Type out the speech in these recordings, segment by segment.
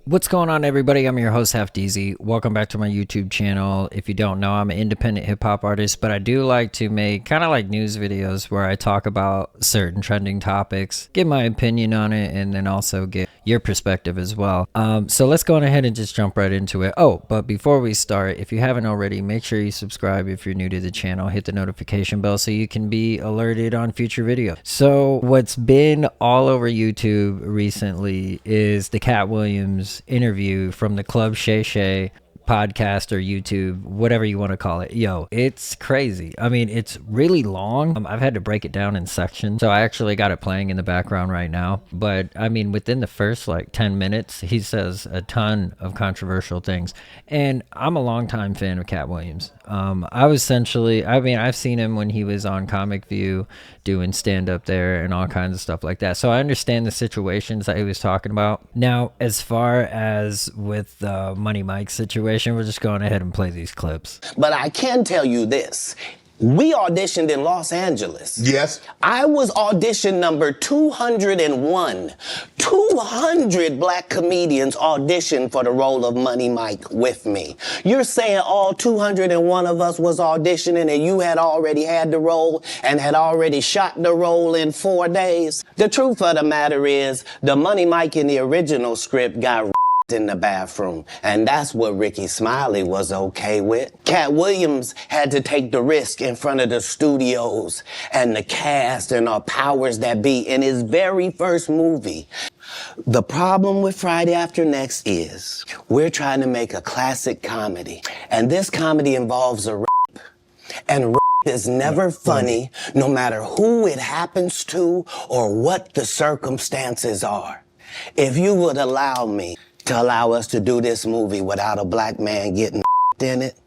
What's going on, everybody? I'm your host, Half DZ. Welcome back to my YouTube channel. If you don't know, I'm an independent hip-hop artist, but I do like to make kind of like news videos where I talk about certain trending topics, give my opinion on it, and then also get your perspective as well. So let's go on ahead and just jump right into it. Oh, but before we start, if you haven't already, make sure you subscribe if you're new to the channel. Hit the notification bell so you can be alerted on future videos. So what's been all over YouTube recently is the Katt Williams interview from the Club Shay Shay podcast or YouTube, whatever you want to call it. Yo, it's crazy. I mean, it's really long. I've had to break it down in sections, so I actually got it playing in the background right now. But I mean, within the first like 10 minutes, he says a ton of controversial things, and I'm a longtime fan of Katt Williams. I've seen him when he was on Comic View doing stand-up there and all kinds of stuff like that, so I understand the situations that he was talking about. Now, as far as with the Money Mike situation, we're just going ahead and play these clips. But I can tell you this. We auditioned in Los Angeles. Yes. I was audition number 201. 200 black comedians auditioned for the role of Money Mike with me. You're saying all 201 of us was auditioning and you had already had the role and had already shot the role in 4 days? The truth of the matter is, the Money Mike in the original script got in the bathroom, and that's what Ricky Smiley was okay with. Katt Williams had to take the risk in front of the studios and the cast and our powers that be in his very first movie. The problem with Friday After Next is we're trying to make a classic comedy, and this comedy involves a rape, and rape is never funny, no matter who it happens to or what the circumstances are. If you would allow me to allow us to do this movie without a black man getting in it,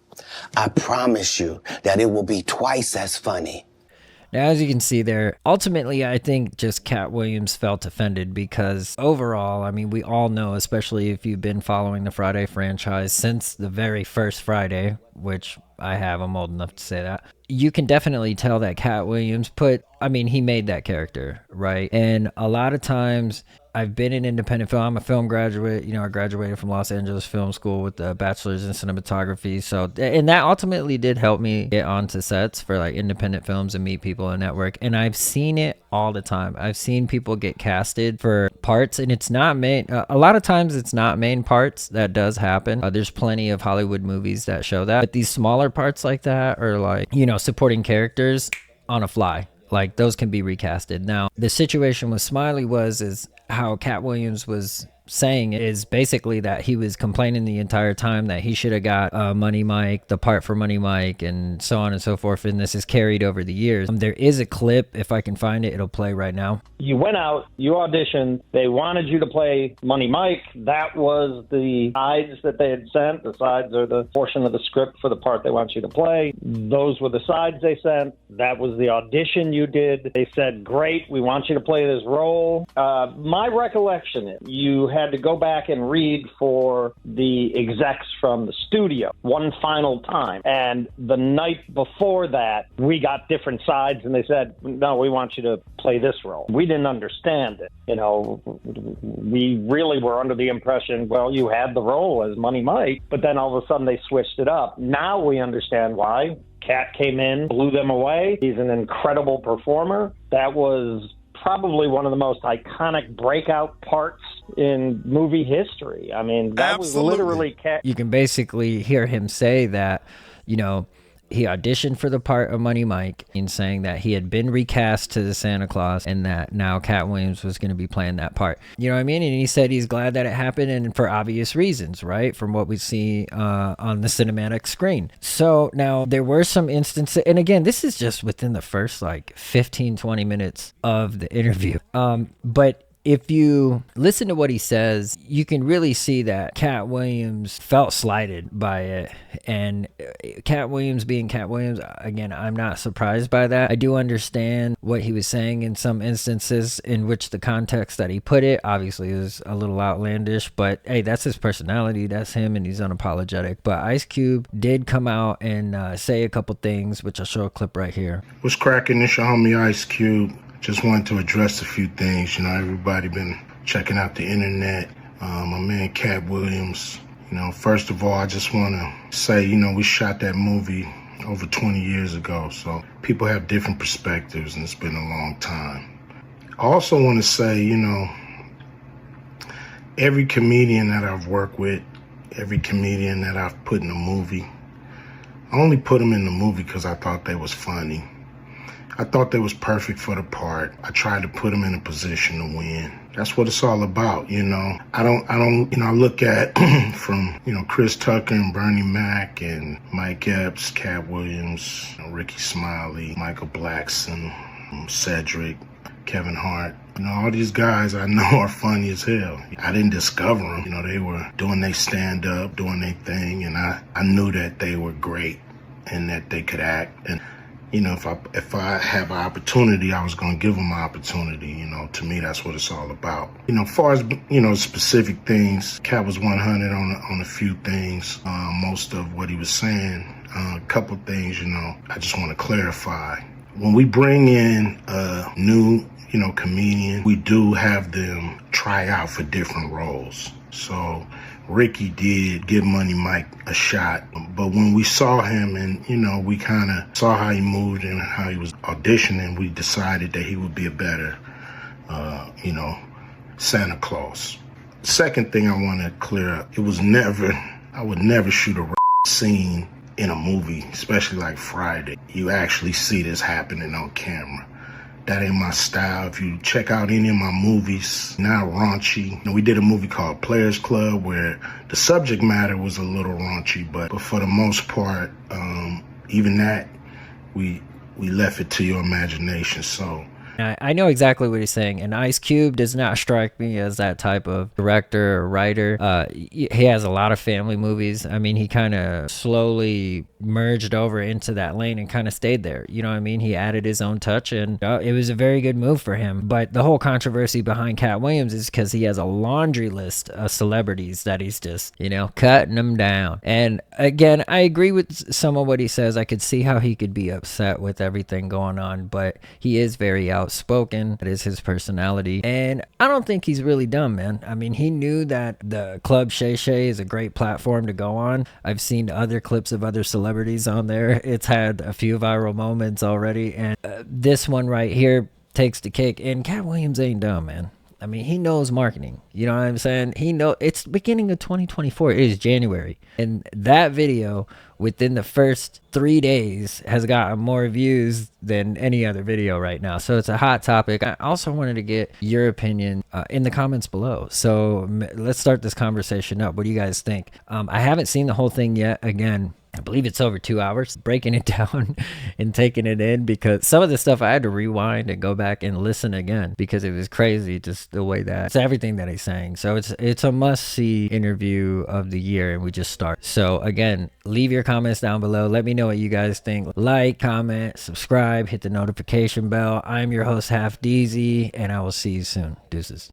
I promise you that it will be twice as funny. Now, as you can see there, ultimately, I think just Katt Williams felt offended because overall, I mean, we all know, especially if you've been following the Friday franchise since the very first Friday, which I have, I'm old enough to say that, you can definitely tell that Katt Williams he made that character, right? And a lot of times, I've been in independent film. I'm a film graduate. You know, I graduated from Los Angeles Film School with a bachelor's in cinematography. So, and that ultimately did help me get onto sets for like independent films and meet people and network. And I've seen it all the time. I've seen people get casted for parts, and it's not main. A lot of times, it's not main parts. That does happen. There's plenty of Hollywood movies that show that. But these smaller parts like that, or like, you know, supporting characters on a fly, like those can be recasted. Now, the situation with Smiley is how Katt Williams was saying is basically that he was complaining the entire time that he should have got Money Mike, the part for Money Mike, and so on and so forth, and this is carried over the years. There is a clip, if I can find it, it'll play right now. You went out, you auditioned, they wanted you to play Money Mike. That was the sides that they had sent. The sides are the portion of the script for the part they want you to play. Those were the sides they sent. That was the audition you did. They said, great, we want you to play this role. My recollection is you had to go back and read for the execs from the studio one final time. And the night before that, we got different sides, and they said, no, we want you to play this role. We didn't understand it. You know, we really were under the impression, well, you had the role as Money Mike, but then all of a sudden they switched it up. Now we understand why. Katt came in, blew them away. He's an incredible performer. That was probably one of the most iconic breakout parts in movie history. I mean, that was literally Katt. You can basically hear him say that, you know, he auditioned for the part of Money Mike in saying that he had been recast to the Santa Claus and that now Katt Williams was going to be playing that part. You know what I mean? And he said he's glad that it happened, and for obvious reasons, right? From what we see on the cinematic screen. So now there were some instances, and again, this is just within the first like 15-20 minutes of the interview. But if you listen to what he says, you can really see that Katt Williams felt slighted by it. And Katt Williams being Katt Williams, again, I'm not surprised by that. I do understand what he was saying in some instances in which the context that he put it obviously is a little outlandish, but hey, that's his personality. That's him, and he's unapologetic. But Ice Cube did come out and say a couple things, which I'll show a clip right here. What's cracking? It's your homie Ice Cube. Just wanted to address a few things. You know, everybody been checking out the internet, My man Katt Williams. First of all, I just want to say, we shot that movie over 20 years ago, so people have different perspectives, and it's been a long time. I also want to say, every comedian that I've worked with, every comedian that I've put in a movie, I only put them in the movie because I thought they was funny. I thought they was perfect for the part. I tried to put them in a position to win. That's what it's all about, I look at from, Chris Tucker and Bernie Mac and Mike Epps, Katt Williams, Ricky Smiley, Michael Blackson, Cedric, Kevin Hart. All these guys I know are funny as hell. I didn't discover them. They were doing their stand-up, doing their thing, and I knew that they were great and that they could act. And if I have an opportunity, I was going to give them an opportunity. To me, that's what it's all about. As far as, specific things, Katt was 100 on a few things. Most of what he was saying, a couple things, I just want to clarify. When we bring in a new, comedian, we do have them try out for different roles. So Ricky did give Money Mike a shot, but when we saw him and, we kind of saw how he moved and how he was auditioning, we decided that he would be a better, Santa Claus. Second thing I want to clear up, I would never shoot a scene in a movie, especially like Friday. You actually see this happening on camera. That ain't my style. If you check out any of my movies, not raunchy. We did a movie called Players Club where the subject matter was a little raunchy, but for the most part, even that, we left it to your imagination. So I know exactly what he's saying, and Ice Cube does not strike me as that type of director or writer. He has a lot of family movies. I mean, he kind of slowly merged over into that lane and kind of stayed there. You know what I mean? He added his own touch, and it was a very good move for him. But the whole controversy behind Katt Williams is because he has a laundry list of celebrities that he's just, cutting them down. And again, I agree with some of what he says. I could see how he could be upset with everything going on, but he is very outspoken. That is his personality. And I don't think he's really dumb, man. I mean, he knew that the Club Shay Shay is a great platform to go on. I've seen other clips of other celebrities on there. It's had a few viral moments already, and this one right here takes the cake. And Katt Williams ain't dumb, man. I mean, he knows marketing. You know what I'm saying? He know it's beginning of 2024. It is January. And that video within the first 3 days has gotten more views than any other video right now. So it's a hot topic. I also wanted to get your opinion in the comments below. So let's start this conversation up. What do you guys think? I haven't seen the whole thing yet. Again, I believe it's over 2 hours, breaking it down and taking it in, because some of the stuff I had to rewind and go back and listen again because it was crazy, just the way that it's everything that he's saying. So it's a must-see interview of the year, and we just start. So again, leave your comments down below. Let me know what you guys think. Like, comment, subscribe, hit the notification bell. I'm your host, Half Deezy, and I will see you soon. Deuces.